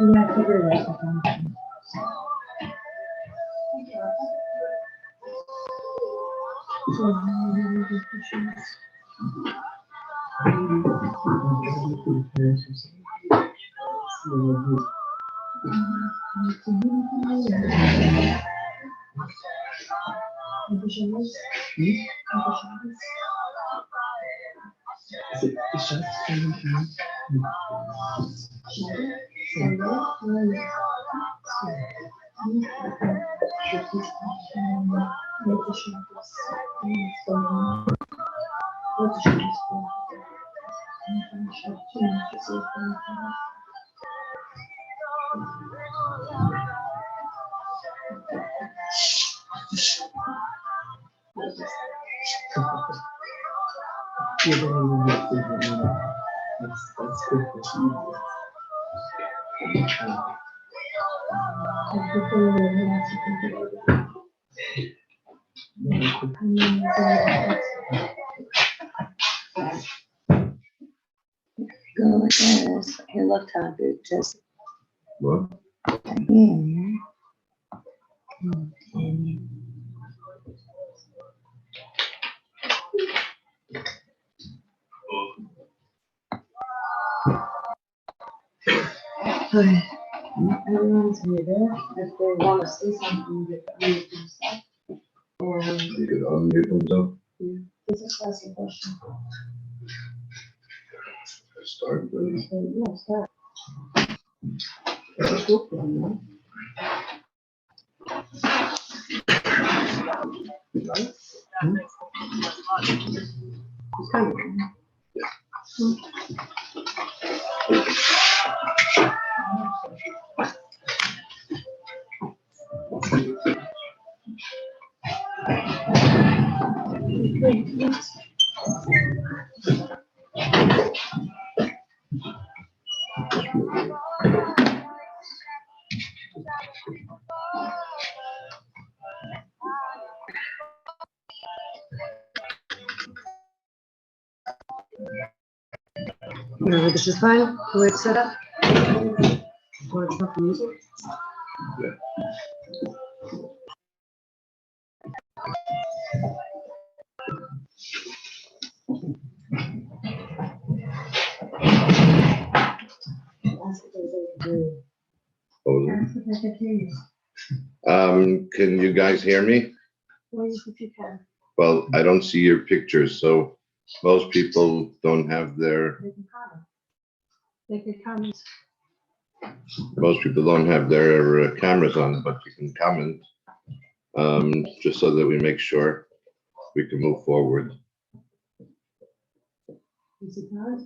Yeah, I figured it out. Go like this. Your left hand, dude, just What? here. And okay. Everyone's muted. If they want to say something, they can unmute themselves. Or You could unmute themselves. just ask a question. Start. Yeah, start. Remember, this is fine, the way it's set up? Or it's not the music? Yeah. Can you guys hear me? Well, if you can. Well, I don't see your pictures, so most people don't have their, They can comment. They can comment. most people don't have their cameras on, but you can comment. Just so that we make sure we can move forward. Is it not?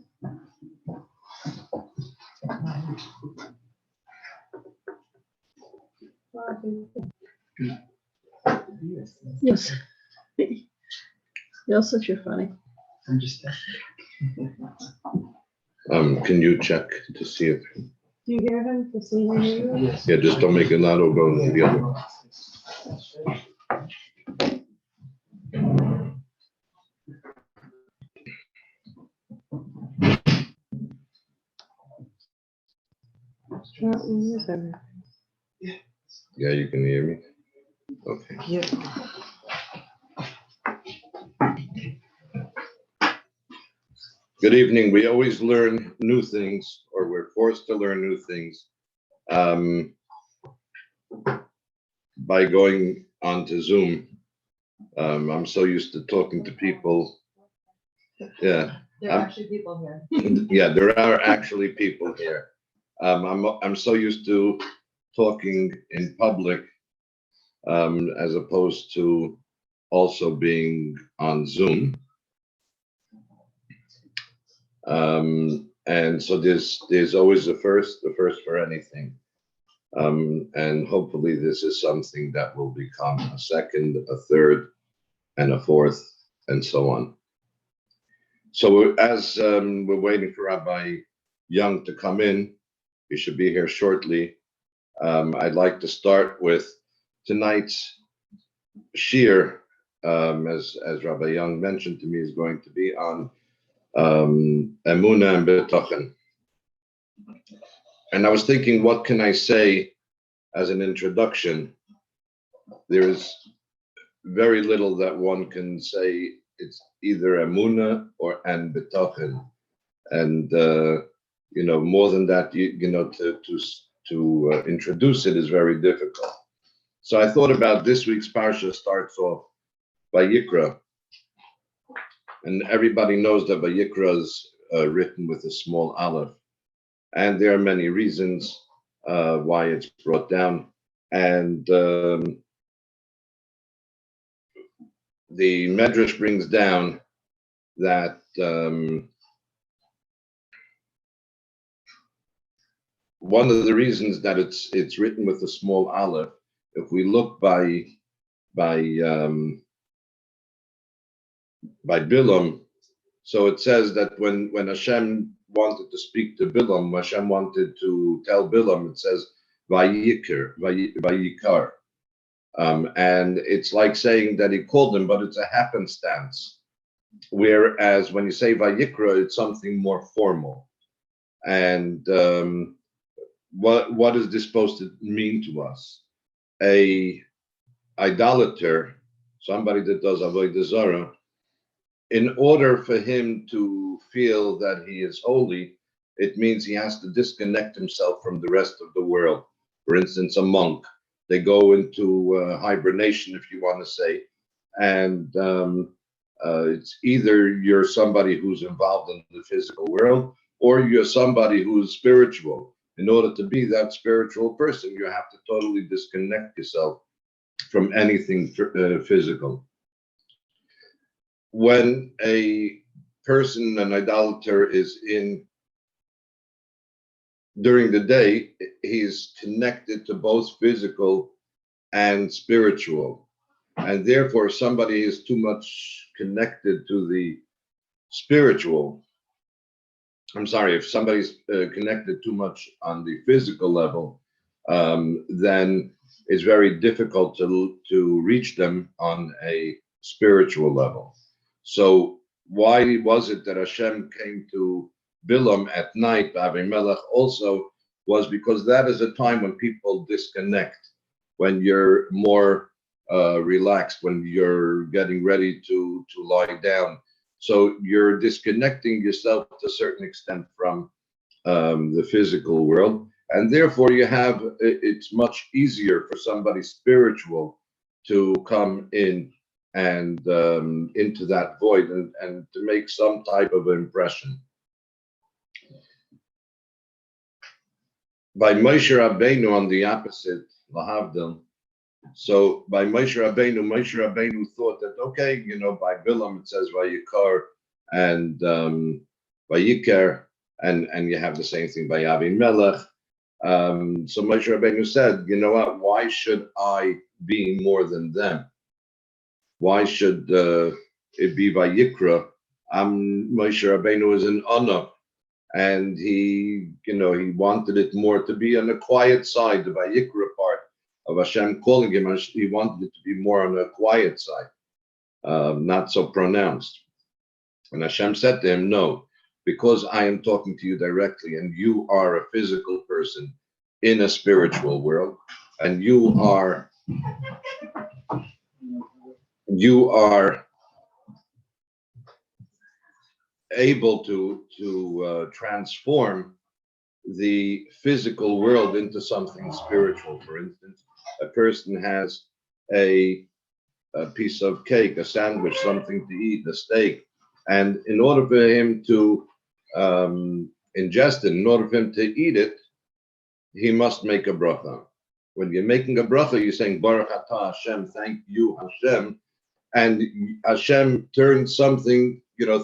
Yes. You're such a funny. I'm just. Can you check to see if, Do you hear him? Does he hear you? Yes. yeah, just don't make an auto go into the other. Yeah, you can hear me? Okay. Yeah. Good evening. We always learn new things, or we're forced to learn new things by going onto Zoom. I'm so used to talking to people. Yeah. There are actually people here. Yeah, there are actually people here. I'm so used to talking in public as opposed to also being on Zoom. And so there's always the first for anything. And hopefully this is something that will become a second, a third, and a fourth, and so on. So as we're waiting for Rabbi Young to come in, he should be here shortly. I'd like to start with tonight's shir, as Rabbi Young mentioned to me, is going to be on Emunah and Betochen. And I was thinking, what can I say as an introduction? There's very little that one can say. It's either emuna or and betochen, and more than that, to introduce it is very difficult. So I thought about this week's parsha starts off by Yikra, and everybody knows that Vayikra is written with a small aleph, and there are many reasons why it's brought down, and the Medrash brings down that one of the reasons that it's written with a small aleph, if we look by Bilam, so it says that when Hashem wanted to speak to Bilam, Hashem wanted to tell Bilam, it says Vayikar. And it's like saying that he called him, but it's a happenstance. Whereas when you say Vayikra, it's something more formal. And what is this supposed to mean to us? A idolater, somebody that does avodah zarah, in order for him to feel that he is holy, it means he has to disconnect himself from the rest of the world. For instance, a monk, they go into hibernation, if you want to say, and it's either you're somebody who's involved in the physical world or you're somebody who's spiritual. In order to be that spiritual person, you have to totally disconnect yourself from anything physical. When a person, an idolater, is in during the day, he's connected to both physical and spiritual. And therefore, if somebody is too much connected to the spiritual, if somebody's connected too much on the physical level, then it's very difficult to reach them on a spiritual level. So why was it that Hashem came to Bilam at night, Avimelech also, was because that is a time when people disconnect, when you're more relaxed, when you're getting ready to lie down. So you're disconnecting yourself to a certain extent from the physical world, and therefore it's much easier for somebody spiritual to come in and into that void and to make some type of impression. By Moshe Rabbeinu, on the opposite, Lahavdil. So by Moshe Rabbeinu thought that, okay, by Bilam it says Vayikar and Vayikar, and you have the same thing by Avimelech. So Moshe Rabbeinu said, you know what, why should I be more than them? Why should it be Vayikra? Moshe Rabbeinu is an honor, and he wanted it more to be on the quiet side, the Vayikra part of Hashem calling him. He wanted it to be more on the quiet side, not so pronounced. And Hashem said to him, no, because I am talking to you directly, and you are a physical person in a spiritual world, and you are able to transform the physical world into something spiritual. For instance, a person has a piece of cake, a sandwich, something to eat, a steak, and in order for him to ingest it, in order for him to eat it, he must make a bracha. When you're making a bracha, you're saying Baruch Atah Hashem, thank you Hashem, and Hashem turns something,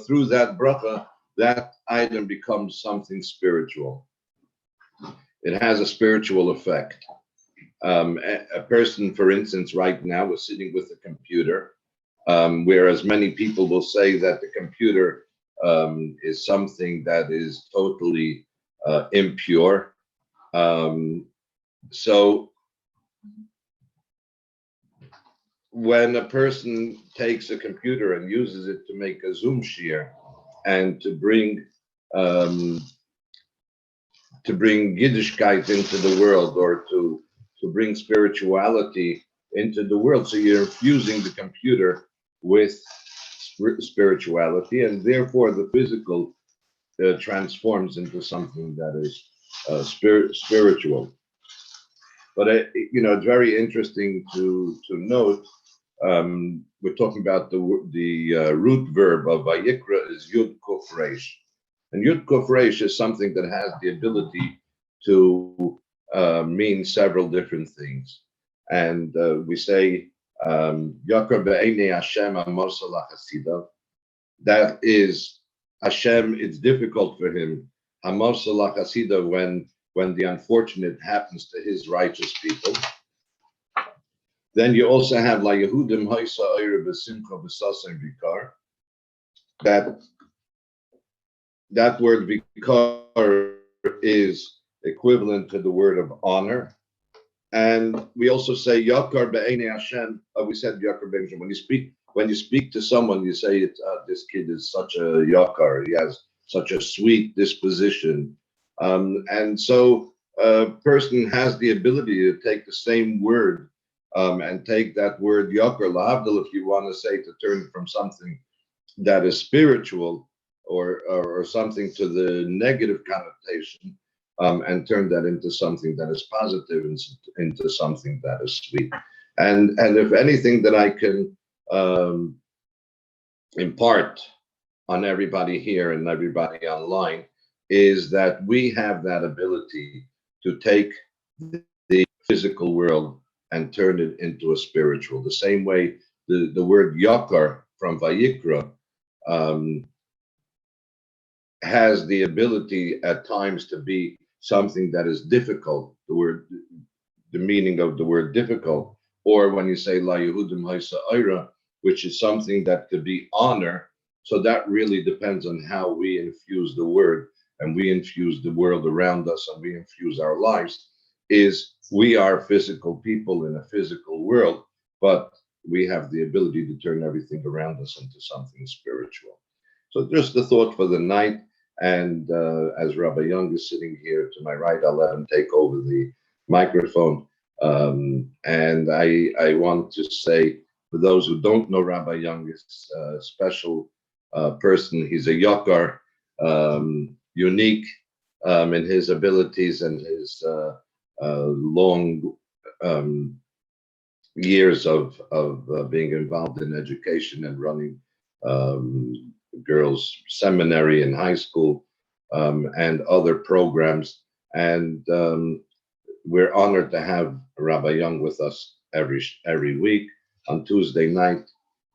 through that bracha, that item becomes something spiritual. It has a spiritual effect. A person, for instance, right now is sitting with a computer, whereas many people will say that the computer is something that is totally impure. So when a person takes a computer and uses it to make a Zoom share and to bring to bring Yiddishkeit into the world, or to bring spirituality into the world. So you're infusing the computer with spirituality, and therefore the physical transforms into something that is spiritual. But it's very interesting to note. We're talking about the root verb of Vayikra is Yud Kuf Reish, and Yud Kuf Reish is something that has the ability to mean several different things. And we say Yakar be'einei Hashem amos lachasidav. That is Hashem. It's difficult for him amos lachasidav when the unfortunate happens to his righteous people. Then you also have La Yehudim Haisa Eire B'Simcha B'Sasem Vikar. That word Vikar is equivalent to the word of honor. And we also say Yakar Be'einei Hashem. We said Yakar Be'einei Hashem. When you speak to someone, you say this kid is such a Yakar. He has such a sweet disposition. And so a person has the ability to take the same word and take that word Yakar Lahavdil, if you want to say, to turn from something that is spiritual or something to the negative connotation, and turn that into something that is positive, into something that is sweet. And if anything that I can impart on everybody here and everybody online is that we have that ability to take the physical world and turn it into a spiritual. The same way the word Yakar from Vayikra has the ability at times to be something that is difficult, the meaning of the word difficult, or when you say La Yehudim Haisa Eira, which is something that could be honor. So that really depends on how we infuse the word, and we infuse the world around us, and we infuse our lives. Is we are physical people in a physical world, but we have the ability to turn everything around us into something spiritual. So just a thought for the night. And as Rabbi Young is sitting here to my right, I'll let him take over the microphone. And I want to say, for those who don't know Rabbi Young, is a special person. He's a Yakar, unique in his abilities and his long years of being involved in education and running girls' seminary and high school and other programs. And we're honored to have Rabbi Young with us every week on Tuesday night.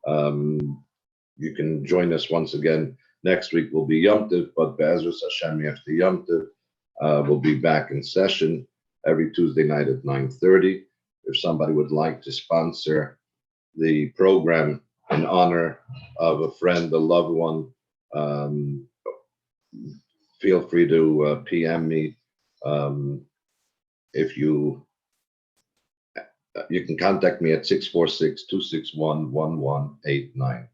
You can join us once again. Next week will be Yom Tov, but Be'ezras Hashem after Yom Tov, we'll be back in session every Tuesday night at 9:30. If somebody would like to sponsor the program in honor of a friend, a loved one, feel free to PM me. If you can contact me at 646-261-1189.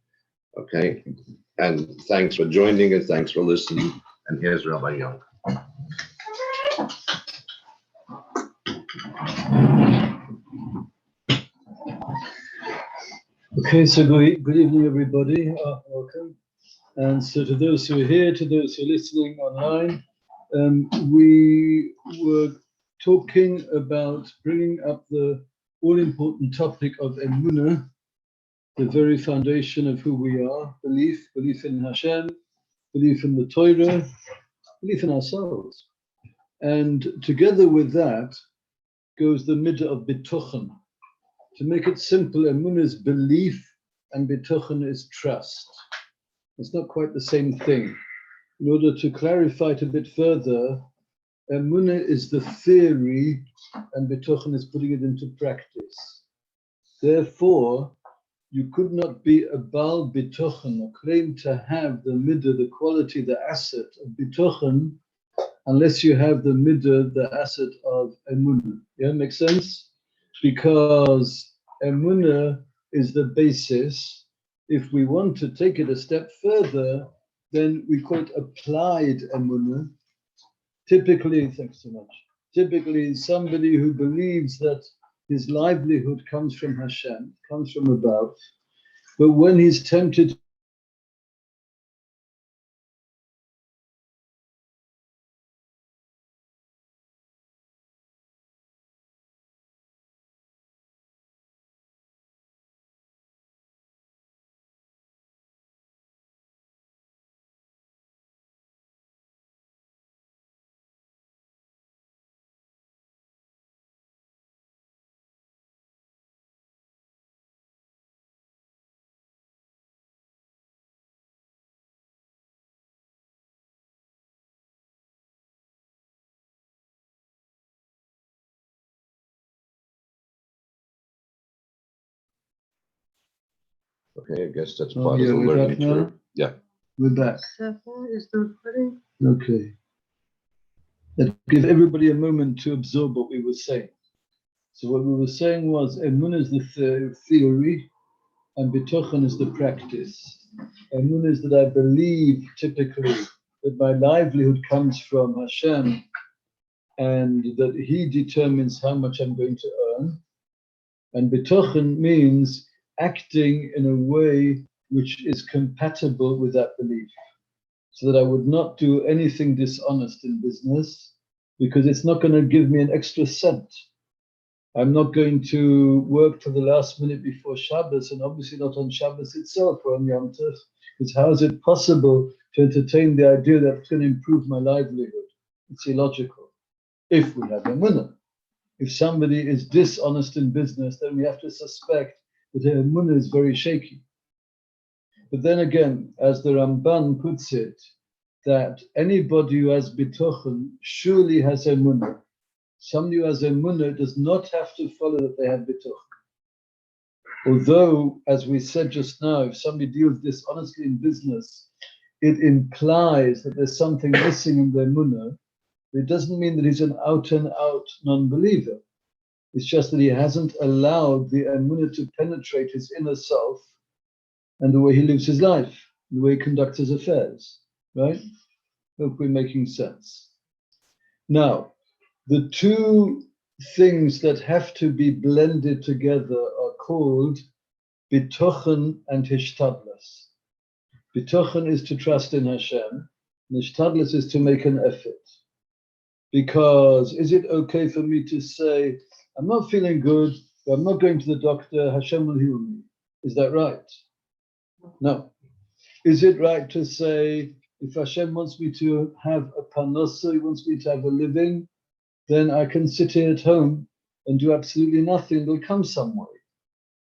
Okay, and thanks for joining and thanks for listening. And here's Rabbi Young. Okay, so good evening, everybody. Welcome. And so to those who are here, to those who are listening online, we were talking about bringing up the all-important topic of Emunah, the very foundation of who we are, belief in Hashem, belief in the Torah, belief in ourselves. And together with that goes the midah of bituchen. To make it simple, Emunah is belief and bituchen is trust. It's not quite the same thing. In order to clarify it a bit further, Emunah is the theory and bituchen is putting it into practice. Therefore, you could not be a Baal bituchen or claim to have the midah, the quality, the asset of bituchen, unless you have the midah, the asset of Emunah. Yeah, makes sense? Because Emunah is the basis. If we want to take it a step further, then we call it applied Emunah, Typically, thanks so much. Typically, somebody who believes that his livelihood comes from Hashem, comes from above, but when he's tempted Okay, I guess that's Oh, part yeah, of the we're learning back now? curve. Yeah. we're back. Sefer is the recording. Okay. Let's give everybody a moment to absorb what we were saying. So what we were saying was Emunah is the theory and Bitochen is the practice. Emunah is that I believe typically that my livelihood comes from Hashem and that He determines how much I'm going to earn. And Bitochen means acting in a way which is compatible with that belief. So that I would not do anything dishonest in business because it's not going to give me an extra cent. I'm not going to work to the last minute before Shabbos, and obviously not on Shabbos itself or on Yom Tov, because how is it possible to entertain the idea that it's going to improve my livelihood? It's illogical. If we have emunah. If somebody is dishonest in business, then we have to suspect that their emunah is very shaky. But then again, as the Ramban puts it, that anybody who has bitochen surely has emunah. Somebody who has emunah does not have to follow that they have bitochen. Although, as we said just now, if somebody deals dishonestly in business, it implies that there's something missing in their emunah. It doesn't mean that he's an out-and-out non-believer. It's just that he hasn't allowed the emunah to penetrate his inner self and the way he lives his life, the way he conducts his affairs, right? Hope we're making sense. Now, the two things that have to be blended together are called bitochen and hishtadlus. Bitochen is to trust in Hashem, and hishtadlus is to make an effort. Because is it okay for me to say, I'm not feeling good, but I'm not going to the doctor, Hashem will heal me? Is that right? No. Is it right to say, if Hashem wants me to have a parnasa, He wants me to have a living, then I can sit here at home and do absolutely nothing, it'll come some way.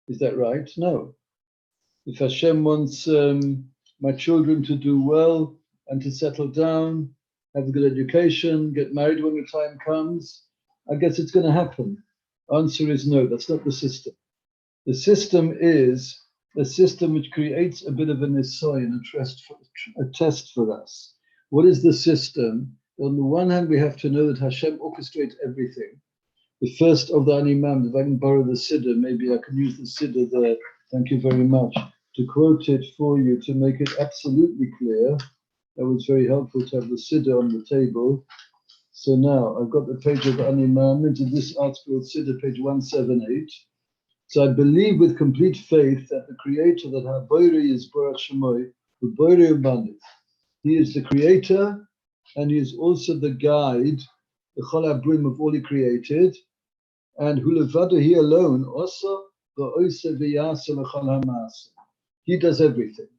Is that right? No. If Hashem wants my children to do well and to settle down, have a good education, get married when the time comes, I guess it's going to happen. Answer is no, that's not the system. The system is a system which creates a bit of an nisayon, a test for us. What is the system? On the one hand, we have to know that Hashem orchestrates everything. The first of the Animam, if I can borrow the Siddur, maybe I can use the Siddur there, thank you very much, to quote it for you, to make it absolutely clear. That was very helpful to have the Siddur on the table. So now I've got the page of Animam into this article, Siddur, page 178. So I believe with complete faith that the Creator, that Haboiri is Baruch Shemoy, Haboiri Ubanit. He is the Creator, and He is also the guide, the Chol HaBrim of all He created, and Hulevada, He alone, also the Oise V'Yasa L'Chol HaMaaseh. He does everything.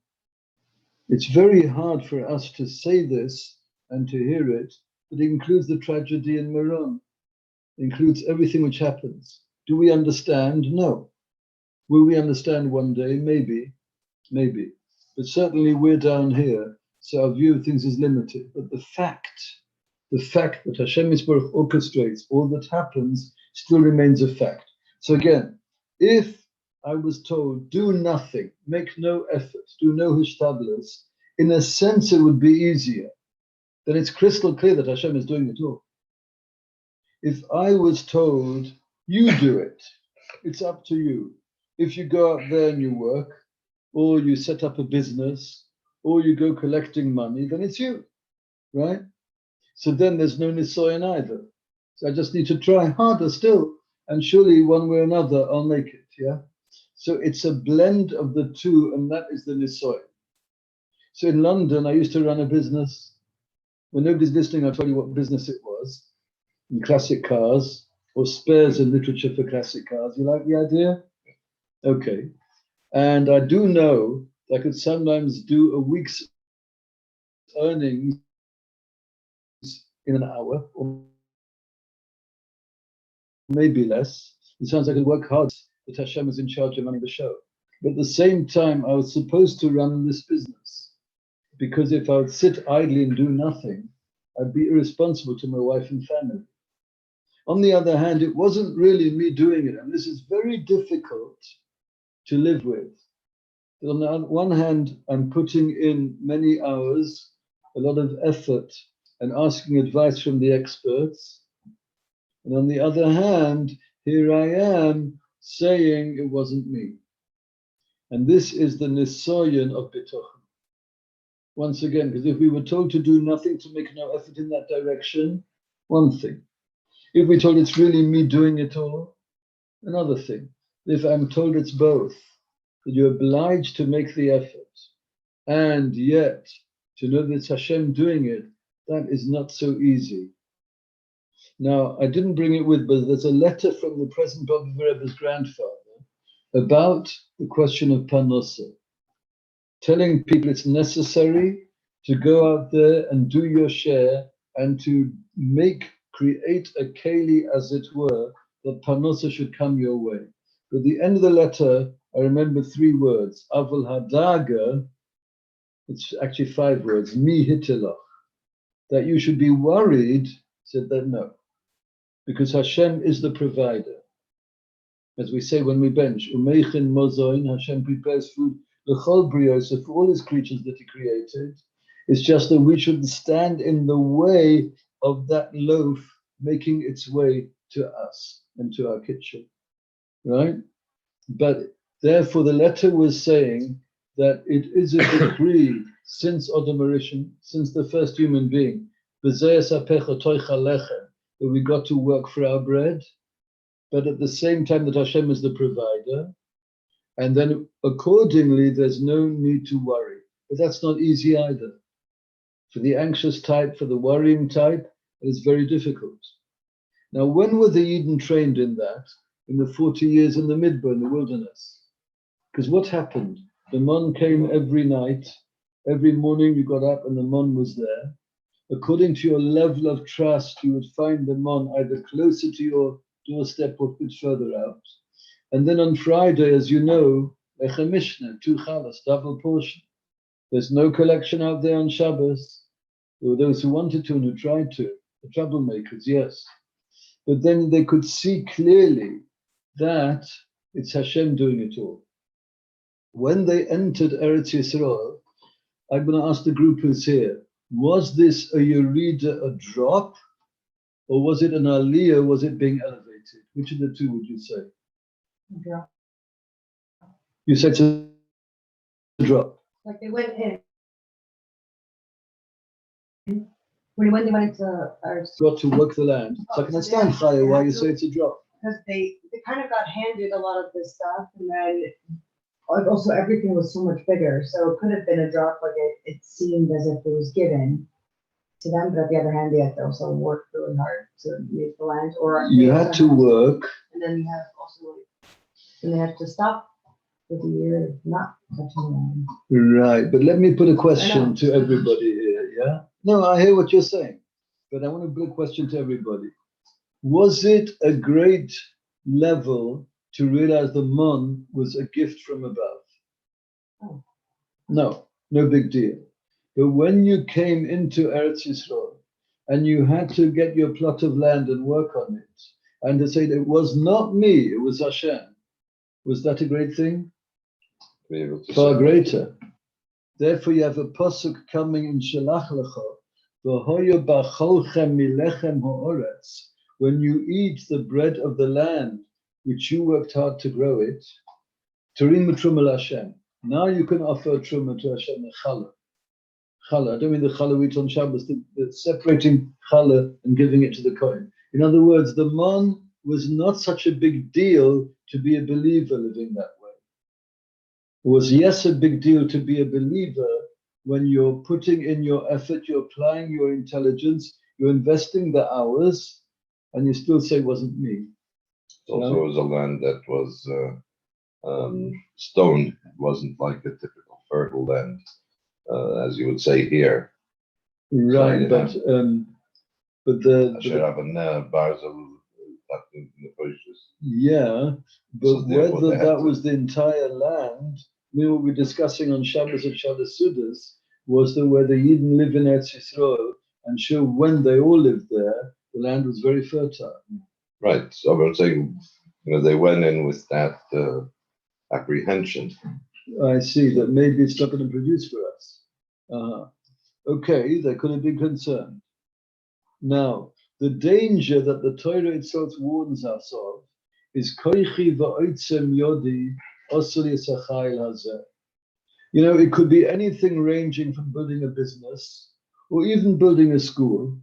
It's very hard for us to say this and to hear it, but it includes the tragedy in Meron. It includes everything which happens. Do we understand? No. Will we understand one day? Maybe. But certainly we're down here, so our view of things is limited. But the fact that Hashem Yisborach orchestrates all that happens still remains a fact. So again, if I was told, do nothing, make no effort, do no hishtadlus, in a sense it would be easier. Then it's crystal clear that Hashem is doing it all. If I was told, you do it, it's up to you. If you go out there and you work, or you set up a business, or you go collecting money, then it's you, right? So then there's no nisoyan either. So I just need to try harder still, and surely one way or another I'll make it. Yeah. So it's a blend of the two, and that is the nisoyan. So in London, I used to run a business. When nobody's listening, I'll tell you what business it was. In classic cars, or spares and literature for classic cars. You like the idea? Okay. And I do know I could sometimes do a week's earnings in an hour, or maybe less. It sounds like I could work hard, that Hashem was in charge of running the show. But at the same time, I was supposed to run this business, because if I would sit idly and do nothing, I'd be irresponsible to my wife and family. On the other hand, it wasn't really me doing it, and this is very difficult to live with. But on the one hand, I'm putting in many hours, a lot of effort, and asking advice from the experts. And on the other hand, here I am saying it wasn't me. And this is the nisoyan of bitochen. Once again, because if we were told to do nothing, to make no effort in that direction, one thing. If we're told it's really me doing it all, another thing. If I'm told it's both, that you're obliged to make the effort, and yet to know that it's Hashem doing it, that is not so easy. Now, I didn't bring it with, but there's a letter from the present Baba Rebbe's grandfather about the question of parnosa, telling people it's necessary to go out there and do your share and to create a keli, as it were, that parnosa should come your way. But at the end of the letter, I remember 3 words. Aval hadaga, it's actually 5 words. Mi hitilach. That you should be worried, said that no. Because Hashem is the provider. As we say when we bench, Umeichin mozoin, Hashem prepares food, l'chol brios, for all his creatures that he created. It's just that we shouldn't stand in the way of that loaf making its way to us and to our kitchen, right? But therefore, the letter was saying that it is a decree since Adam Harishon, since the first human being, that we got to work for our bread, but at the same time that Hashem is the provider, and then accordingly, there's no need to worry. But that's not easy either. For the anxious type, for the worrying type, it is very difficult. Now, when were the Eden trained in that? In the 40 years in the Midbar, in the wilderness. Because what happened? The mon came every night. Every morning you got up and the mon was there. According to your level of trust, you would find the mon either closer to your doorstep or a bit further out. And then on Friday, as you know, Lechem Mishneh, 2 chalas, double portion. There's no collection out there on Shabbos. There were those who wanted to and who tried to, the troublemakers, yes. But then they could see clearly that it's Hashem doing it all. When they entered Eretz Yisrael, I'm going to ask the group who's here, was this a Yerida, a drop, or was it an Aliyah, was it being elevated? Which of the two would you say? Drop. You said it's a drop. Like they went in. When they went into our Got to work the land. So I can understand, Chaya, why you say it's a drop. because they kind of got handed a lot of this stuff, and then also everything was so much bigger, so it could have been a drop, like it seemed as if it was given to them, but on the other hand, they had to also work really hard to make the land, or You had to work. and then you have also, and they have to stop for the year of not touching the land. Right, but let me put a question to everybody here, yeah? No, I hear what you're saying, but I want to put a question to everybody. Was it a great level to realize the mon was a gift from above? Oh. No, no big deal. But when you came into Eretz Yisrael and you had to get your plot of land and work on it, and to say that it was not me, it was Hashem, was that a great thing? Far greater. Therefore, you have a pasuk coming in Shelach Lecha, v'hoyu b'cholchem milechem ha'oretz. When you eat the bread of the land, which you worked hard to grow it, Turim Truma Hashem. Now you can offer Truma to Hashem, a challah. challah. I don't mean the challah we eat on Shabbos, the separating challah and giving it to the Kohen. In other words, the man was not such a big deal to be a believer living that way. It was, yes, a big deal to be a believer when you're putting in your effort, you're applying your intelligence, you're investing the hours, and you still say it wasn't me. Also, it was a land that was stoned. It wasn't like a typical fertile land, as you would say here. Right, but the yeah, but So therefore whether they had that to- was the entire land, what we're discussing on Shabbos and Shabbos Sudas was that where the Yidden live in Eretz Yisrael, and sure, when they all lived there, the land was very fertile. Right. So I'm saying, they went in with that apprehension. I see that maybe it's not going to produce for us. Okay, they could have been concerned. Now, the danger that the Torah itself warns us of is koichi va'otzem yodi osel yisachayil hazeh. It could be anything ranging from building a business, or even building a school,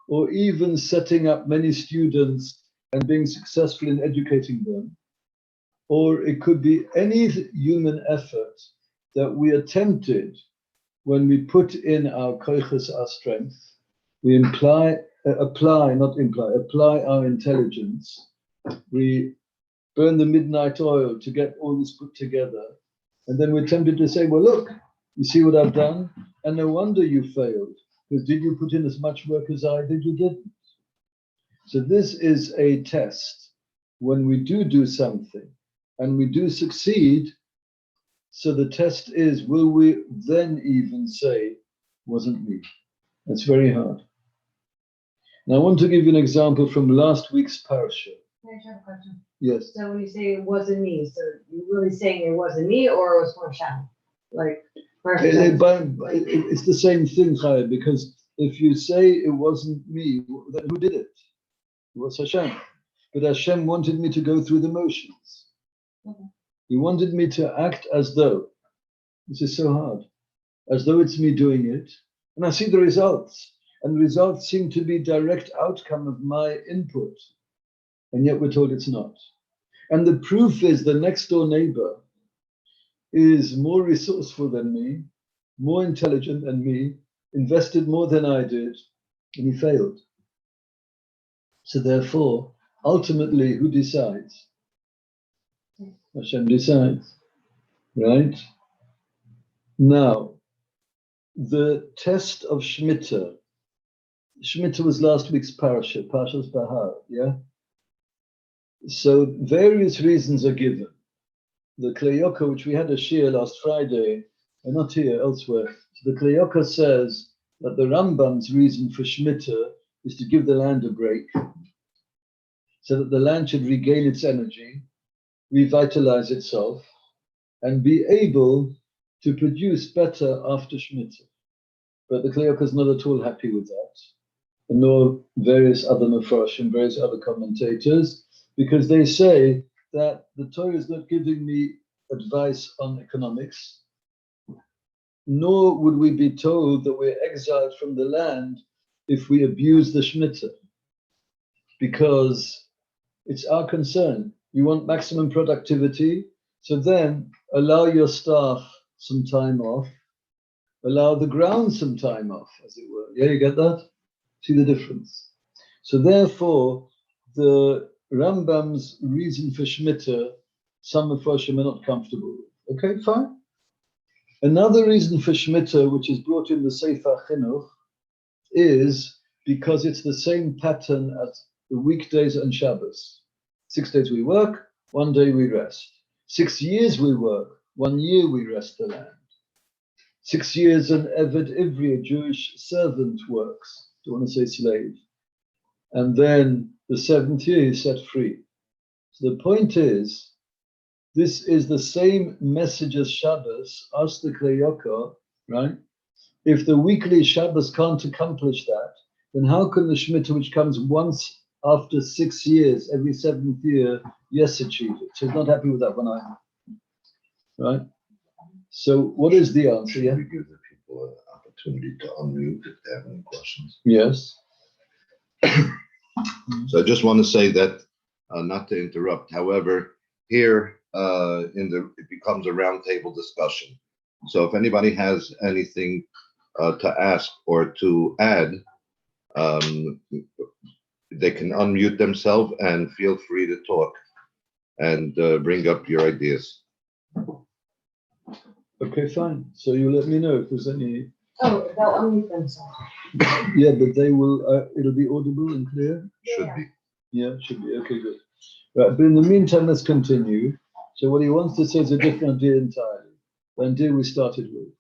or even setting up many students and being successful in educating them. Or it could be any human effort that we attempted when we put in our koiches, our strength, we apply our intelligence, we burn the midnight oil to get all this put together, and then we're tempted to say, well, look, you see what I've done? And no wonder you failed, because did you put in as much work as I did? You didn't. So this is a test. When we do something, and we do succeed, so the test is, will we then even say, wasn't me? That's very hard. Now I want to give you an example from last week's parasha. Can I have a question? Yes. So when you say it wasn't me, so you're really saying it wasn't me or it was for Hashem? Like, It's the same thing, Chaya, because if you say it wasn't me, then who did it? It was Hashem. But Hashem wanted me to go through the motions. Okay. He wanted me to act as though, this is so hard, as though it's me doing it. And I see the results. And the results seem to be direct outcome of my input. And yet we're told it's not. And the proof is the next door neighbor is more resourceful than me, more intelligent than me, invested more than I did, and he failed. So therefore, ultimately, who decides? Hashem decides, right? Now, the test of Shemitah. Shemitah was last week's parasha, Parshas Bahar, yeah? So various reasons are given. The Klei Yoka, which we had a shir last Friday, and not here, elsewhere. So the Klei Yoka says that the Rambam's reason for Shemitah is to give the land a break, so that the land should regain its energy, revitalize itself, and be able to produce better after Shemitah. But the Klei Yoka is not at all happy with that, and nor various other Mefarshim, various other commentators, because they say that the Torah is not giving me advice on economics, nor would we be told that we're exiled from the land if we abuse the Shemitah, because it's our concern. You want maximum productivity, so then allow your staff some time off, allow the ground some time off, as it were. Yeah, you get that? See the difference? So therefore, the Rambam's reason for Shemitah, some Mefarshim are not comfortable with. Okay, fine. Another reason for Shemitah, which is brought in the Sefer Chinuch, is because it's the same pattern as the weekdays and Shabbos. 6 days we work, 1 day we rest. 6 years we work, 1 year we rest the land. 6 years an Eved Ivri, a Jewish servant, works. Don't want to say slave. And then the 7th year he's set free. So the point is, this is the same message as Shabbos. Ask the Klei Yoka, right? If the weekly Shabbos can't accomplish that, then how can the Shemitah, which comes once after 6 years, every 7th year, yes, achieve it? So he's not happy with that one either, right? So what is the answer? Yeah? We give the people an opportunity to unmute if they have any questions. Yes. So I just want to say that, not to interrupt, however, here it becomes a roundtable discussion. So if anybody has anything to ask or to add, they can unmute themselves and feel free to talk and bring up your ideas. Okay, fine. So you let me know if there's any. Oh, they'll unmute themselves. Yeah, but they will. It'll be audible and clear. Should be. Yeah, should be. Okay, good. Right, but in the meantime, let's continue. So what he wants to say is a different idea entirely. The idea we started with.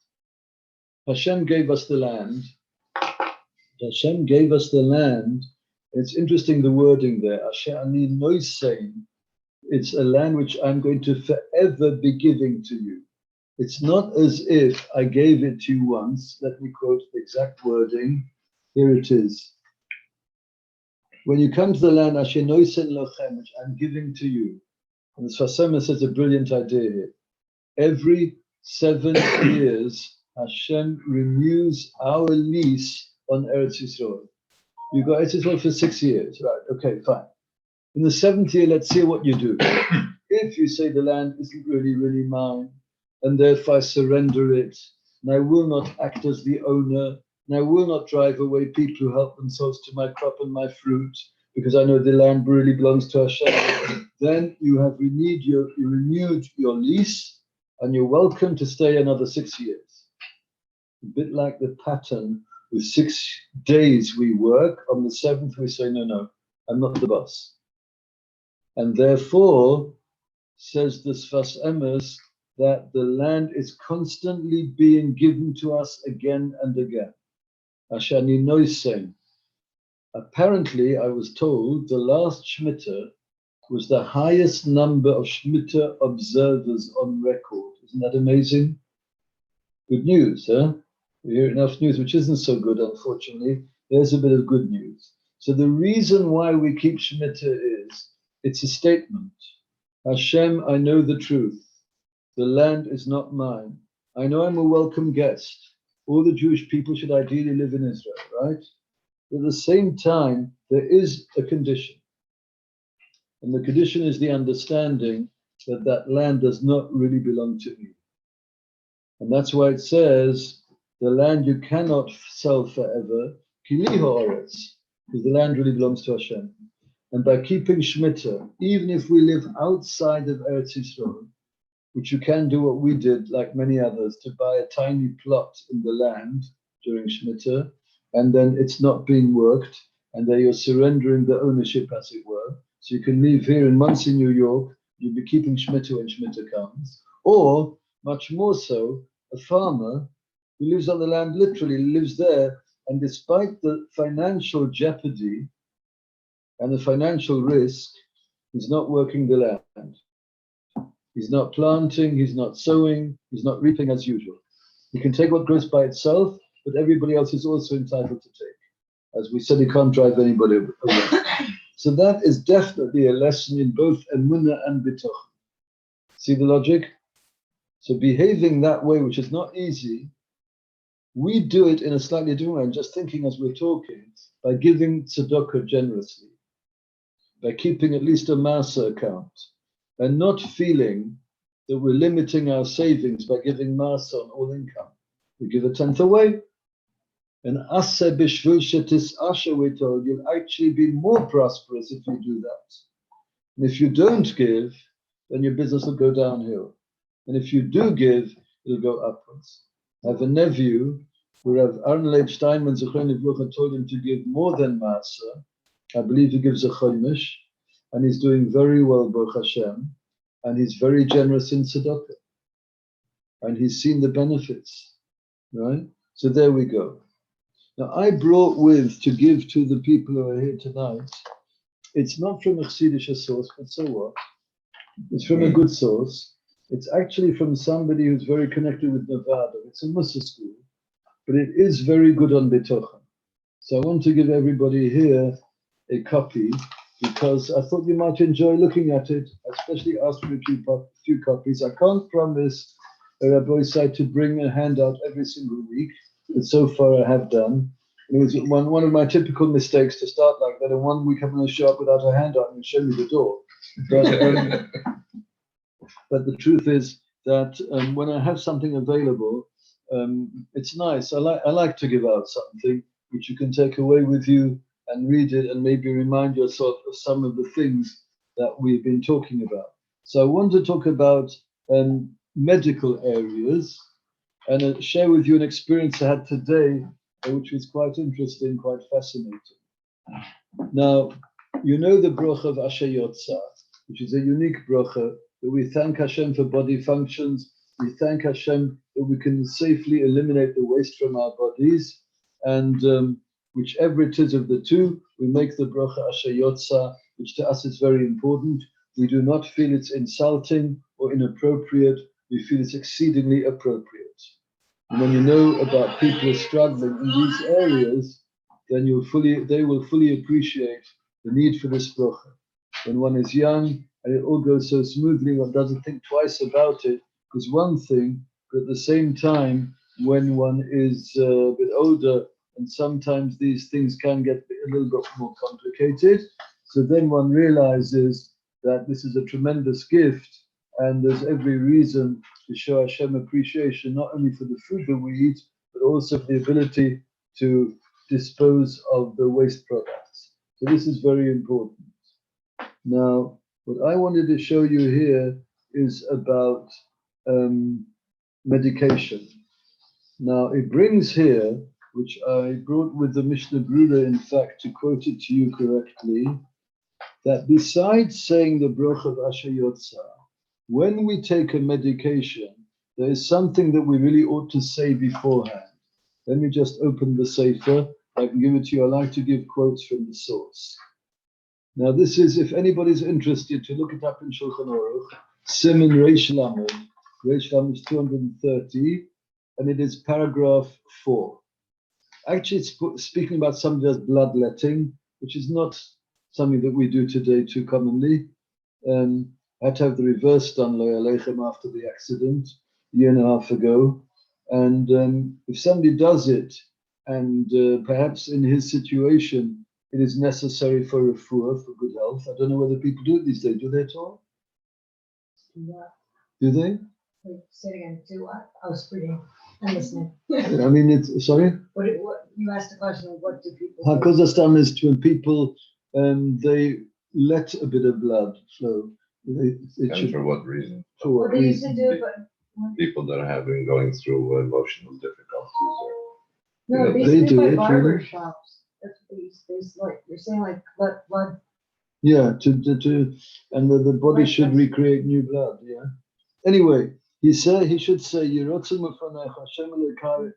Hashem gave us the land. Hashem gave us the land. It's interesting the wording there. Asher ani nosein. It's a land which I'm going to forever be giving to you. It's not as if I gave it to you once. Let me quote the exact wording. Here it is. When you come to the land, Asher nosein lochem, which I'm giving to you. And the Sfas Emes says a brilliant idea here. Every 7 years, Hashem renews our lease on Eretz Yisrael. You got Eretz Yisrael for 6 years, right? Okay, fine. In the 7th year, let's see what you do. If you say the land isn't really mine, and therefore I surrender it, and I will not act as the owner, and I will not drive away people who help themselves to my crop and my fruit, because I know the land really belongs to Hashem, then you have renewed your lease, and you're welcome to stay another 6 years. A bit like the pattern with 6 days we work, on the 7th we say, no, I'm not the boss. And therefore, says the Sfas Emes, that the land is constantly being given to us again and again. Ashani Noisen. Apparently, I was told the last Shemitah was the highest number of Shemitah observers on record. Isn't that amazing? Good news, huh? We hear enough news which isn't so good, unfortunately. There's a bit of good news. So the reason why we keep Shemitah is, it's a statement. Hashem, I know the truth. The land is not mine. I know I'm a welcome guest. All the Jewish people should ideally live in Israel, right? But at the same time, there is a condition. And the condition is the understanding that that land does not really belong to me. And that's why it says, the land you cannot sell forever, kili ha'oretz, because the land really belongs to Hashem. And by keeping Shemitah, even if we live outside of Eretz Yisrael, which you can do what we did, like many others, to buy a tiny plot in the land during Shemitah, and then it's not being worked, and then you're surrendering the ownership, as it were. So you can live here in Monsey, New York, you'll be keeping Shemitah when Shemitah comes. Or, much more so, a farmer who lives on the land, literally lives there, and despite the financial jeopardy and the financial risk, he's not working the land. He's not planting, he's not sowing, he's not reaping as usual. He can take what grows by itself, but everybody else is also entitled to take. As we said, he can't drive anybody away. So that is definitely a lesson in both emunah and bitoch. See the logic? So behaving that way, which is not easy, we do it in a slightly different way. I'm just thinking as we're talking, by giving tzedakah generously, by keeping at least a masa account, and not feeling that we're limiting our savings by giving masa on all income. We give 1/10 away. And aseh b'shvil shetis asher, we're told, you'll actually be more prosperous if you do that. And if you don't give, then your business will go downhill. And if you do give, it'll go upwards. I have a nephew who Rav Aaron Leib Steinman Zechron Livrucha told him to give more than masa. I believe he gives a chomish, and he's doing very well, Baruch Hashem, and he's very generous in tzedakah. And he's seen the benefits, right? So there we go. Now, I brought to give to the people who are here tonight, it's not from a Chassidish source, but so what? It's from a good source. It's actually from somebody who's very connected with Nevada. It's a Mussar school, but it is very good on Bitochen. So I want to give everybody here a copy because I thought you might enjoy looking at it, especially ask for a few copies. I can't promise Rabbi Isai to bring a handout every single week, but so far I have done. It was one of my typical mistakes to start like that, and 1 week I'm going to show up without a hand out and show me the door. But the truth is that when I have something available, it's nice. I like to give out something which you can take away with you and read it and maybe remind yourself of some of the things that we've been talking about. So I want to talk about medical areas and share with you an experience I had today, which was quite interesting, quite fascinating. Now, you know the bracha of Asher Yotza, which is a unique bracha, that we thank Hashem for body functions. We thank Hashem that we can safely eliminate the waste from our bodies. And whichever it is of the two, we make the bracha Asher Yotza, which to us is very important. We do not feel it's insulting or inappropriate. We feel it's exceedingly appropriate. And when you know about people struggling in these areas, then they will fully appreciate the need for this bracha. When one is young and it all goes so smoothly, one doesn't think twice about it, is one thing, but at the same time, when one is a bit older, and sometimes these things can get a little bit more complicated, so then one realizes that this is a tremendous gift, and there's every reason to show Hashem appreciation, not only for the food that we eat, but also for the ability to dispose of the waste products. So this is very important. Now, what I wanted to show you here is about medication. Now, it brings here, which I brought with the Mishnah Brura, in fact, to quote it to you correctly, that besides saying the bracha of Asher Yotza, when we take a medication, there is something that we really ought to say beforehand. Let me just open the sefer. I can give it to you. I like to give quotes from the source. Now, this is, if anybody's interested, to look it up in Shulchan Aruch, Siman Reish Lamed. Reish Lamed is 230, and it is paragraph 4. Actually, it's speaking about somebody who does bloodletting, which is not something that we do today too commonly. I had to have the reverse done, Lo Aleichem, after the accident a year and a half ago. And if somebody does it, and perhaps in his situation, it is necessary for refuah, for good health. I don't know whether people do it these days. Do they at all? Yeah. Do they? Wait, say it again. Do what? I was reading. I'm listening. I mean, it's, sorry? What you asked the question of what do people do? Hakozastam is when people, they let a bit of blood flow. And for what reason? For what What they used to reason? do, but People that are going through emotional difficulties. no, Yeah, they they used to do do it, by barber really. shops. That's what they used to do. Like you're saying, like let blood. Yeah, and the body Right, should yes. recreate new blood. Yeah. Anyway, he should say, "Yerotzim u'fanecha, Hashem Elokai,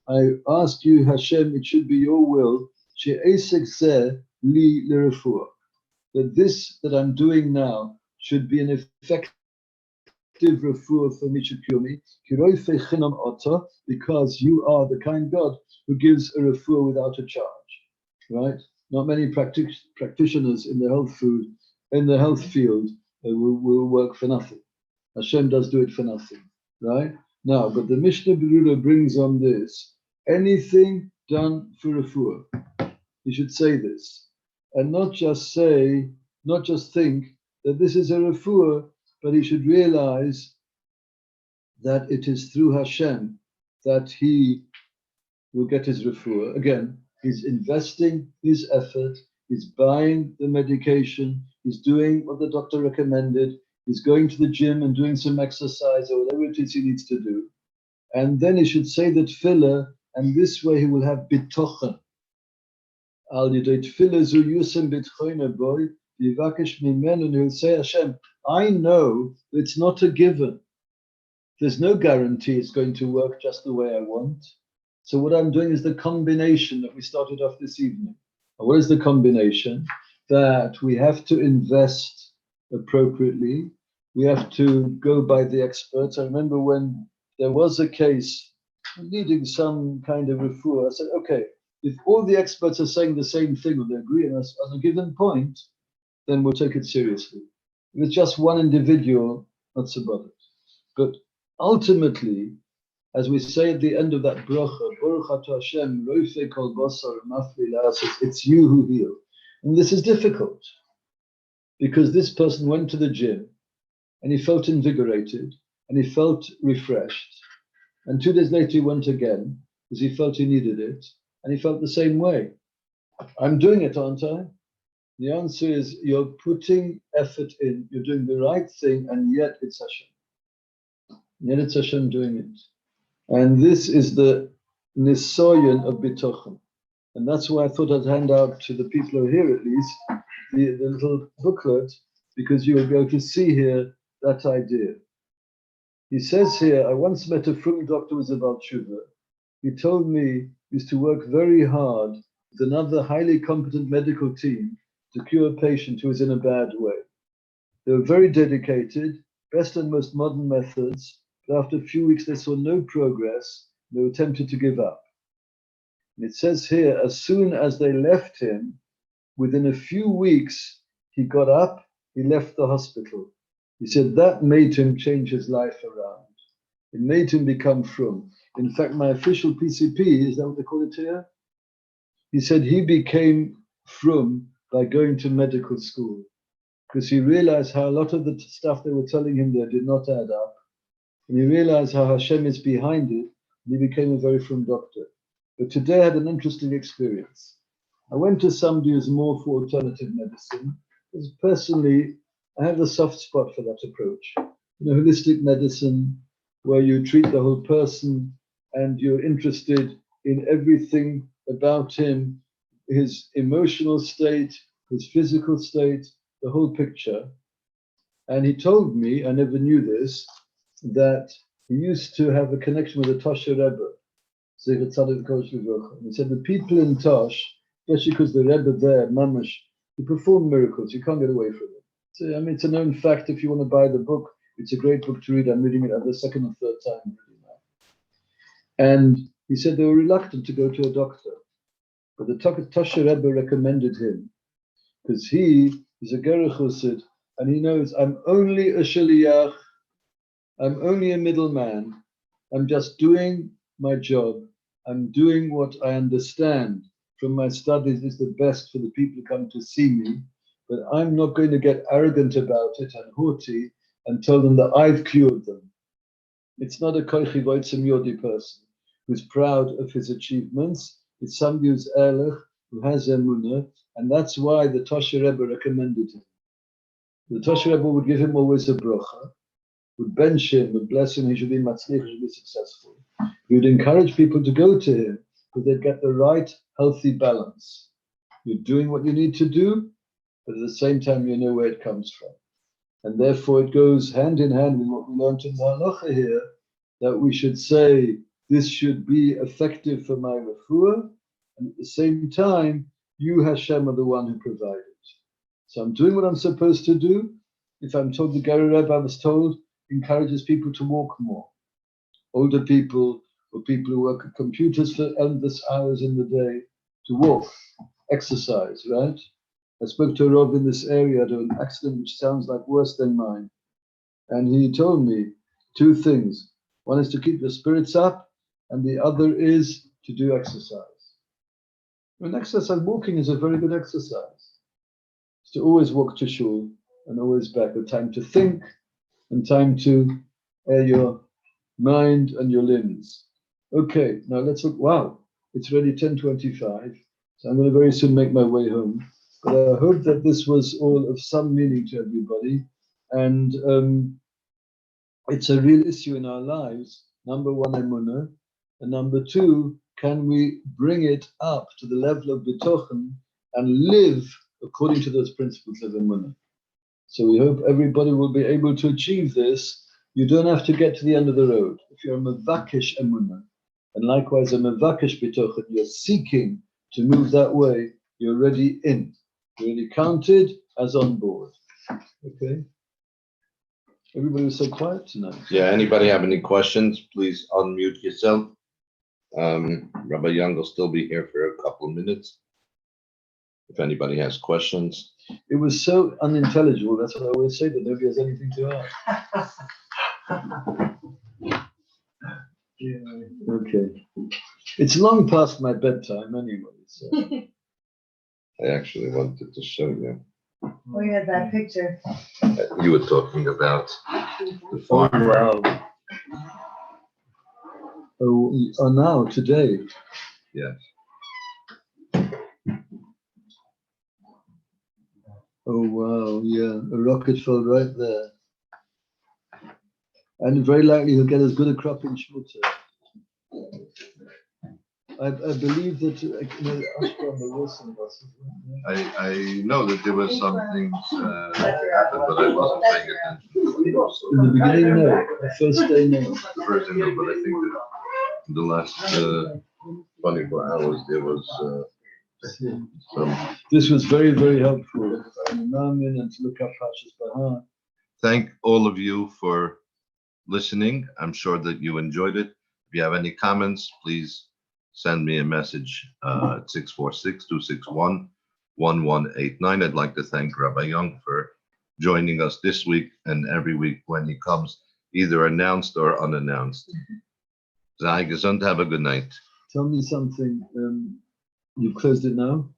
I ask you, Hashem, it should be your will, she'esek zeh li l'refuah, that this that I'm doing now should be an effective refuah for me to cure me, kiroi chinam ota, because you are the kind God who gives a refuah without a charge." Right? Not many practitioners in the health field will work for nothing. Hashem does do it for nothing, right? Now, but the Mishnah Berurah brings on this, anything done for refuah. He should say this, and not just think that this is a refuah, but he should realize that it is through Hashem that he will get his refuah. Again, he's investing his effort, he's buying the medication, he's doing what the doctor recommended, he's going to the gym and doing some exercise or whatever it is he needs to do. And then he should say the tefillah, and this way he will have bitochen. Al yedei tefillah zu yusem bitchoyne boy, yivakesh mimenu, and he'll say, Hashem, I know it's not a given. There's no guarantee it's going to work just the way I want. So what I'm doing is the combination that we started off this evening. And what is the combination? That we have to invest appropriately. We have to go by the experts. I remember when there was a case needing some kind of refuah, I said, okay, if all the experts are saying the same thing or they agree on us on a given point, then we'll take it seriously. If it's just one individual, not so bothered. But ultimately, as we say at the end of that bracha, Baruch Atah Hashem, Roifei Kol Basar Mafli La'asos, it's you who heal. And this is difficult because this person went to the gym and he felt invigorated and he felt refreshed. And 2 days later he went again because he felt he needed it and he felt the same way. I'm doing it, aren't I? The answer is you're putting effort in, you're doing the right thing, and yet it's Hashem. Yet it's Hashem doing it. And this is the nisoyon of bitochen. And that's why I thought I'd hand out to the people who are here at least the little booklet, because you will be able to see here that idea. He says here, I once met a frum doctor who was about tshuva. He told me he used to work very hard with another highly competent medical team to cure a patient who was in a bad way. They were very dedicated, best and most modern methods, but after a few weeks they saw no progress. They were tempted to give up. And it says here, as soon as they left him, within a few weeks, he got up, he left the hospital. He said that made him change his life around. It made him become frum. In fact, my official PCP, is that what they call it here? He said he became frum by going to medical school because he realized how a lot of the stuff they were telling him there did not add up. And he realized how Hashem is behind it, and he became a very frum doctor. But today I had an interesting experience. I went to somebody who's more for alternative medicine, because personally, I have a soft spot for that approach. Holistic medicine, where you treat the whole person and you're interested in everything about him, his emotional state, his physical state, the whole picture. And he told me, I never knew this, that he used to have a connection with the Tosha Rebbe. And he said the people in Tosh, especially because the Rebbe there, Mamash, he performed miracles. You can't get away from it. So, I mean, it's a known fact. If you want to buy the book, it's a great book to read. I'm reading it the second or third time reading now. And he said they were reluctant to go to a doctor. But the Tosha Rebbe recommended him because he is a Gerech Chassid and he knows I'm only a Shaliach, I'm only a middleman, I'm just doing my job, I'm doing what I understand from my studies is the best for the people who come to see me, but I'm not going to get arrogant about it and haughty and tell them that I've cured them. It's not a koichi voitzim yodi person who's proud of his achievements. It's somebody who's ehrlich, who has emunah, and that's why the Tosha Rebbe recommended him. The Tosha Rebbe would give him always a bracha, would bench him, would bless him, he should be matzlich, he should be successful. He would encourage people to go to him because they'd get the right, healthy balance. You're doing what you need to do, but at the same time you know where it comes from. And therefore it goes hand in hand with what we learned in the halacha here, that we should say, this should be effective for my refuah, and at the same time, you, Hashem, are the one who provided. So I'm doing what I'm supposed to do. If I'm told the Gary Rebbe, I was told, encourages people to walk more. Older people or people who work at computers for endless hours in the day, to walk, exercise, right? I spoke to a Rav in this area, had an accident which sounds like worse than mine. And he told me two things. One is to keep your spirits up, and the other is to do exercise. And exercise, walking is a very good exercise. It's to always walk to shul and always back, with time to think and time to air your mind and your limbs. Okay, now let's look. Wow, it's already 10:25, so I'm going to very soon make my way home. But I hope that this was all of some meaning to everybody, and it's a real issue in our lives. Number one, emunah, and number two, can we bring it up to the level of bitochen and live according to those principles of emunah? So we hope everybody will be able to achieve this. You don't have to get to the end of the road. If you're a mevakesh emunah, and likewise a mevakesh bitochen, you're seeking to move that way, you're already in. You're already counted as on board. Okay? Everybody was so quiet tonight. Yeah, anybody have any questions, please unmute yourself. Rabbi Young will still be here for a couple of minutes. If anybody has questions. It was so unintelligible, that's what I always say, that nobody has anything to ask. Okay. It's long past my bedtime anyway. So. I actually wanted to show you. Oh, yeah, that picture. You were talking about the Oh, farm. wow. Oh, now, today. Yes. Oh, wow, yeah. A rocket fell right there. And very likely he'll get as good a crop in Shmutzer. I believe that Ashton, there was some losses. I know that there were some things happened, but I wasn't paying attention. In the beginning, no. The first day, no. The first thing, no, but I think that in the last 24 hours there was some. This was very, very helpful. And to look up Pashas Bahar. Thank all of you for listening. I'm sure that you enjoyed it. If you have any comments, please send me a message at 646-261-1189. I'd like to thank Rabbi Young for joining us this week and every week when he comes, either announced or unannounced. Sei gesund, have a good night. Tell me something. You've closed it now?